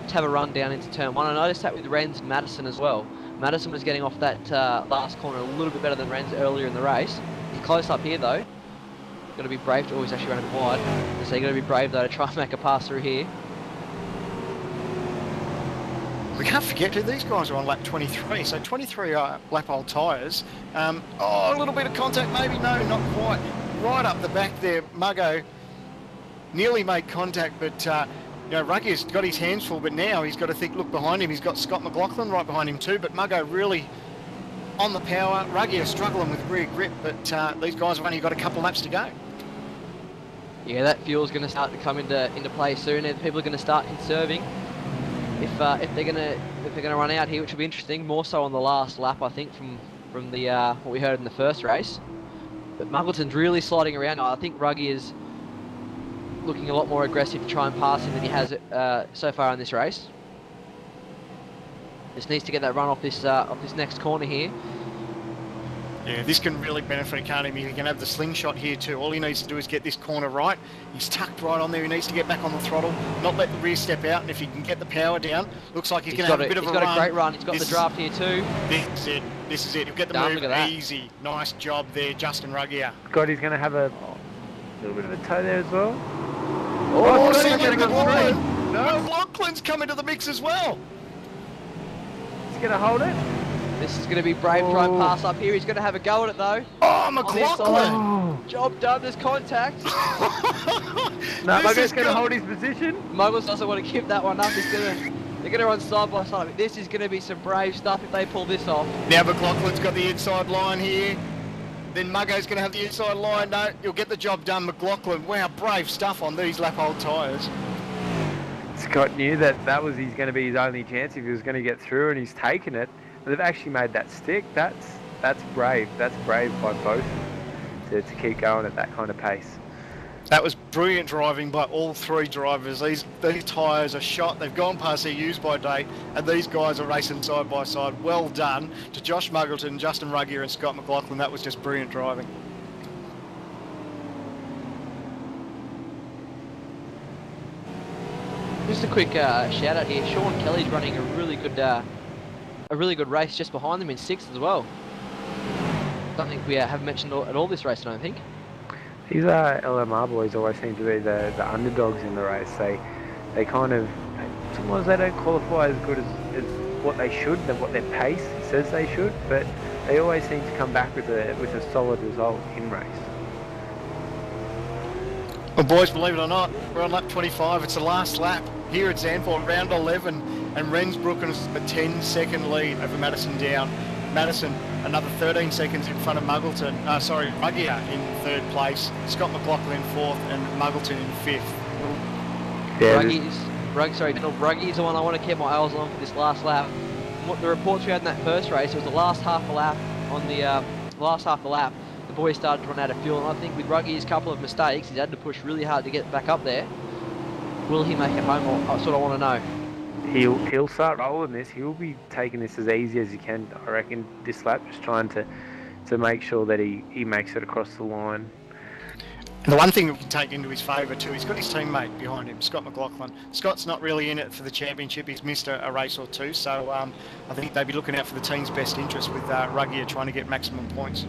to have a run down into turn one. I noticed that with Renz and Madison as well. Madison was getting off that last corner a little bit better than Renz earlier in the race. He's close up here though. Got to be brave to always actually run it wide. So you got to be brave though to try and make a pass through here. We can't forget that these guys are on lap 23, so 23 lap old tyres. A little bit of contact maybe, no, not quite. Right up the back there, Muggo nearly made contact, but Ruggie's got his hands full, but now he's got to look behind him. He's got Scott McLaughlin right behind him too, but Muggo really on the power. Ruggie is struggling with rear grip, but these guys have only got a couple laps to go. Yeah, that fuel's going to start to come into play soon, and people are going to start conserving. If they're gonna run out here, which will be interesting, more so on the last lap, I think, from the what we heard in the first race. But Muggleton's really sliding around. I think Ruggie is looking a lot more aggressive to try and pass him than he has so far in this race. Just needs to get that run off this next corner here. Yeah, this can really benefit, can't he? He can have the slingshot here too. All he needs to do is get this corner right. He's tucked right on there. He needs to get back on the throttle, not let the rear step out. And if he can get the power down, looks like he's going to have a bit of a run. He's got a great run. He's got the draft here too. This is it. This is it. He'll get the move easy. Nice job there, Justin Ruggier. God, he's going to have a little bit of a toe there as well. Oh, McLaughlin's coming to the mix as well. He's going to hold it. This is going to be brave try and pass up here. He's going to have a go at it though. Oh, McLaughlin! Job done. There's contact. No, Muggles going to hold his position. Muggles doesn't want to give that one up. They're going to run side by side. This is going to be some brave stuff if they pull this off. Now McLaughlin's got the inside line here. Then Muggo's going to have the inside line. No, he'll get the job done. McLaughlin, wow, brave stuff on these lap-old tyres. Scott knew that was going to be his only chance if he was going to get through, and he's taken it. They've actually made that stick. That's brave. That's brave by both to keep going at that kind of pace. That was brilliant driving by all three drivers. These tyres are shot. They've gone past their use-by date, and these guys are racing side by side. Well done to Josh Muggleton, Justin Ruggier, and Scott McLaughlin. That was just brilliant driving. Just a quick shout out here. Sean Kelly's running a really good race just behind them in 6th as well. Something we haven't mentioned at all this race, I don't think. These LMR boys always seem to be the underdogs in the race. They kind of, sometimes they don't qualify as good as what they should, than what their pace says they should, but they always seem to come back with a solid result in race. Well, boys, believe it or not, we're on lap 25. It's the last lap here at Zandvoort, round 11, and Rensbrook has a 10-second lead over Madison Down. Madison, another 13 seconds in front of Ruggier in 3rd place, Scott McLaughlin in 4th, and Muggleton in 5th. Yeah, Ruggie's the one I want to keep my eyes on for this last lap. What the reports we had in that first race, it was the last half a lap. On the last half a lap, the boys started to run out of fuel, and I think with Ruggie's couple of mistakes, he's had to push really hard to get back up there. Will he make it home? That's what I want to know. He'll start rolling this. He'll be taking this as easy as he can, I reckon, this lap, just trying to make sure that he makes it across the line. And the one thing we can take into his favour too, he's got his teammate behind him, Scott McLaughlin. Scott's not really in it for the championship. He's missed a race or two, so I think they'd be looking out for the team's best interest with Ruggier trying to get maximum points.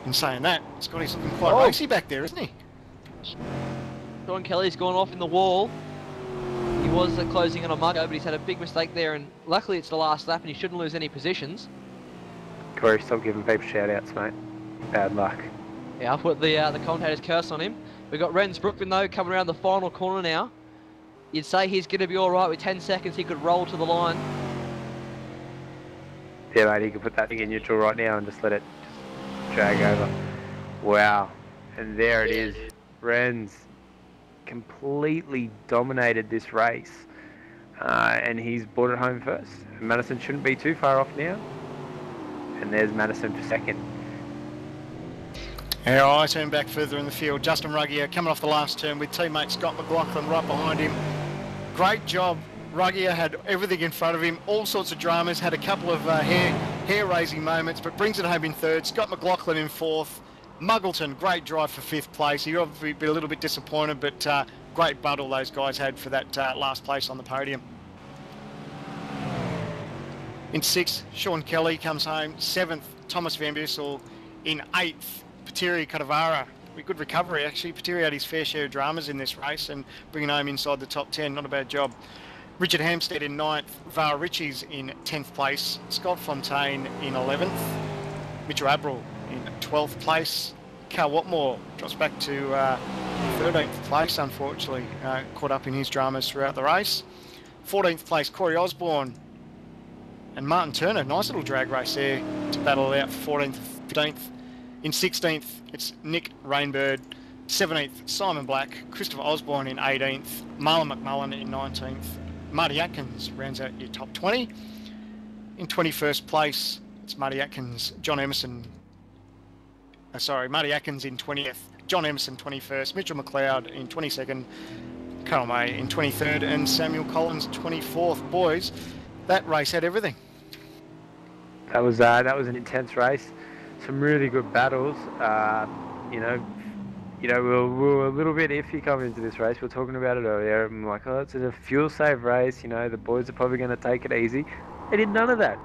In saying that, Scotty's looking quite racy back there, isn't he? Sean Kelly's gone off in the wall. He was closing in on Muggo, but he's had a big mistake there, and luckily it's the last lap and he shouldn't lose any positions. Corey, stop giving people shout-outs, mate. Bad luck. Yeah, I'll put the commentator's curse on him. We've got Rens Brookman, though, coming around the final corner now. You'd say he's going to be all right. With 10 seconds, he could roll to the line. Yeah, mate, he could put that thing in neutral right now and just let it drag over. Wow. And there it is. Rens completely dominated this race. And he's brought it home first. Madison shouldn't be too far off now. And there's Madison for second. Yeah, I turn back further in the field. Justin Ruggier coming off the last turn with teammate Scott McLaughlin right behind him. Great job. Ruggier had everything in front of him, all sorts of dramas, had a couple of hair-raising moments, but brings it home in 3rd. Scott McLaughlin in 4th. Muggleton, great drive for 5th place. He'll obviously be a little bit disappointed, but great battle those guys had for that last place on the podium. In 6th, Sean Kelly comes home. 7th, Thomas Van Bussel. In 8th, Patiri Kadavara. Good recovery, actually. Patiri had his fair share of dramas in this race and bringing home inside the top 10. Not a bad job. Richard Hampstead in 9th. Var Ritchie's in 10th place. Scott Fontaine in 11th. Mitchell Abril in 12th place. Carl Watmore drops back to 13th place, unfortunately. Caught up in his dramas throughout the race. 14th place, Corey Osborne. And Martin Turner, nice little drag race there to battle it out for 14th, 15th. In 16th, it's Nick Rainbird. 17th, Simon Black. Christopher Osborne in 18th. Marlon McMullen in 19th. Marty Atkins rounds out your top 20. In 21st place, it's Marty Atkins. Marty Atkins in 20th. John Emerson 21st, Mitchell McLeod in 22nd, Carl May in 23rd, and Samuel Collins 24th. Boys, that race had everything. That was an intense race. Some really good battles. We were a little bit iffy coming into this race. We were talking about it earlier. I'm like, oh, it's a fuel save race. The boys are probably going to take it easy. They did none of that.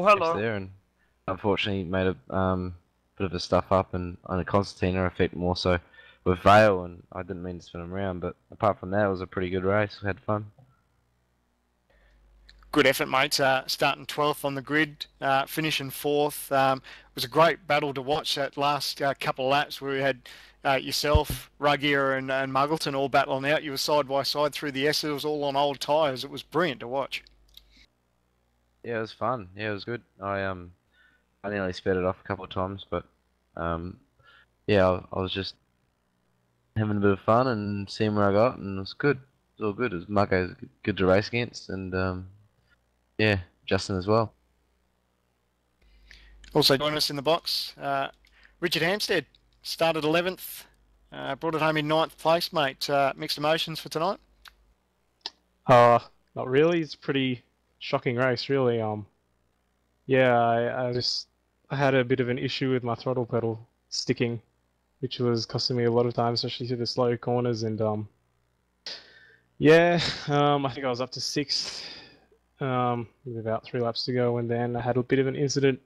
hello. there, and unfortunately made a bit of a stuff up and on a concertina effect more so with Vale, and I didn't mean to spin him around, but apart from that, it was a pretty good race. We had fun. Good effort, mate. Starting 12th on the grid, finishing 4th. It was a great battle to watch that last couple of laps where we had yourself, Ruggier and Muggleton all battling out. You were side by side through the S. It was all on old tyres. It was brilliant to watch. Yeah, it was fun. Yeah, it was good. I nearly sped it off a couple of times, but yeah, I was just having a bit of fun and seeing where I got, and it was good. It was all good. It was Muggo good to race against, and yeah, Justin as well. Also joining us in the box, Richard Hampstead, started 11th, brought it home in 9th place, mate. Mixed emotions for tonight? Not really. It's a pretty shocking race, really. Yeah, I had a bit of an issue with my throttle pedal sticking, which was costing me a lot of time, especially through the slow corners. And yeah, I think I was up to 6th with about 3 laps to go, and then I had a bit of an incident,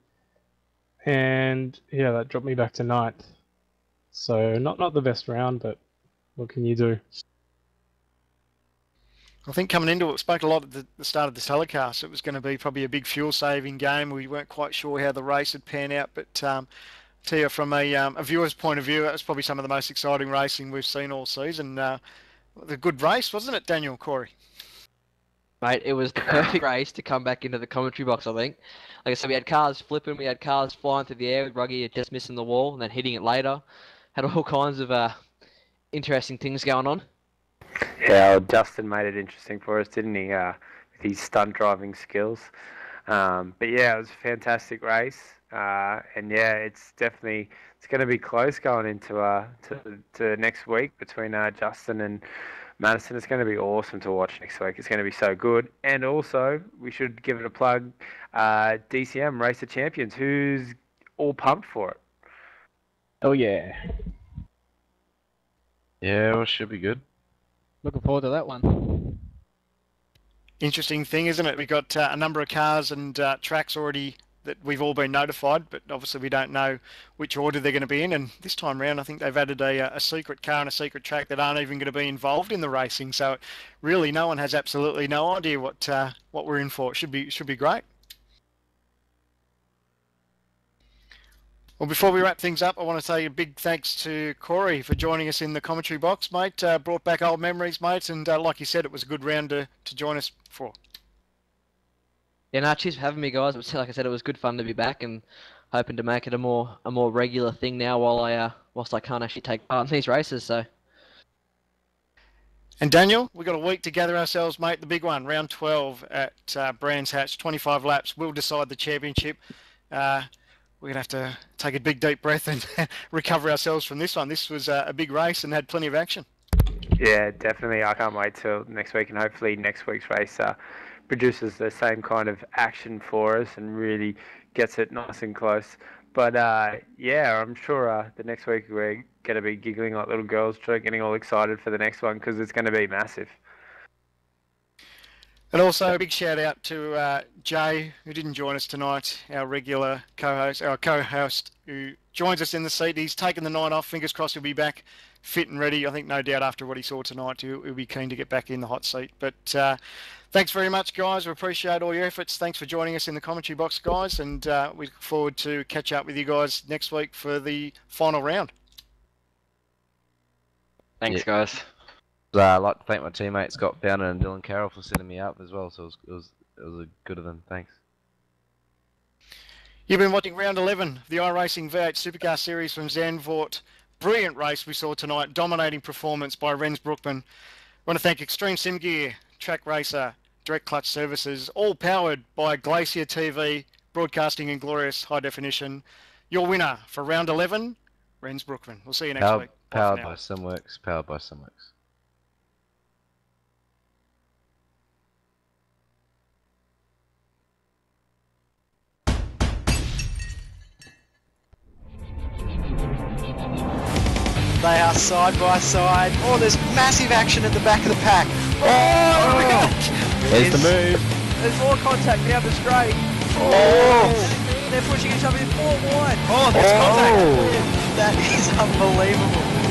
and yeah, that dropped me back to 9th. So not the best round, but what can you do? I think coming into it, we spoke a lot at the start of the telecast. It was going to be probably a big fuel-saving game. We weren't quite sure how the race would pan out, but tell you from a viewer's point of view, that was probably some of the most exciting racing we've seen all season. A good race, wasn't it, Daniel, Corey? Mate, it was the perfect race to come back into the commentary box, I think. Like I said, we had cars flipping, we had cars flying through the air with Ruggie just missing the wall and then hitting it later. Had all kinds of interesting things going on. Yeah, Justin made it interesting for us, didn't he? With his stunt driving skills. But yeah, it was a fantastic race. And yeah, it's going to be close going into to next week between Justin and Madison. It's going to be awesome to watch next week. It's going to be so good. And also, we should give it a plug. DCM Race of Champions, who's all pumped for it. Oh yeah. Yeah, well, it should be good. Looking forward to that one. Interesting thing, isn't it? We've got a number of cars and tracks already that we've all been notified, but obviously we don't know which order they're going to be in. And this time round, I think they've added a secret car and a secret track that aren't even going to be involved in the racing. So really, no one has absolutely no idea what we're in for. It should be great. Well, before we wrap things up, I want to say a big thanks to Corey for joining us in the commentary box, mate. Brought back old memories, mate, and like you said, it was a good round to join us for. Yeah, no, cheers for having me, guys. Like I said, it was good fun to be back, and hoping to make it a more regular thing now whilst I can't actually take part in these races. So. And Daniel, we've got a week to gather ourselves, mate. The big one, round 12 at Brands Hatch, 25 laps. We'll decide the championship. We're going to have to take a big, deep breath and recover ourselves from this one. This was a big race and had plenty of action. Yeah, definitely. I can't wait till next week, and hopefully next week's race produces the same kind of action for us and really gets it nice and close. But yeah, I'm sure the next week we're going to be giggling like little girls, getting all excited for the next one because it's going to be massive. And also a big shout out to Jay, who didn't join us tonight, our regular co-host who joins us in the seat. He's taken the night off. Fingers crossed he'll be back fit and ready. I think no doubt after what he saw tonight, he'll be keen to get back in the hot seat. But thanks very much, guys. We appreciate all your efforts. Thanks for joining us in the commentary box, guys. And we look forward to catch up with you guys next week for the final round. Thanks, guys. I'd like to thank my teammates Scott Founder and Dylan Carroll for setting me up as well. So it was a good of them. Thanks. You've been watching round 11 of the iRacing V8 Supercar Series from Zandvoort. Brilliant race we saw tonight. Dominating performance by Rens Brookman. I want to thank Extreme Sim Gear, Track Racer, Direct Clutch Services, all powered by Glacier TV, broadcasting in glorious high definition. Your winner for round 11, Rens Brookman. We'll see you next week. Powered by Simworks. Powered by Simworks. They are side by side. Oh, there's massive action at the back of the pack. Oh, There's the move. There's more contact down the straight. Oh! They're pushing each other in 4 wide. Oh, that's contact. That is unbelievable.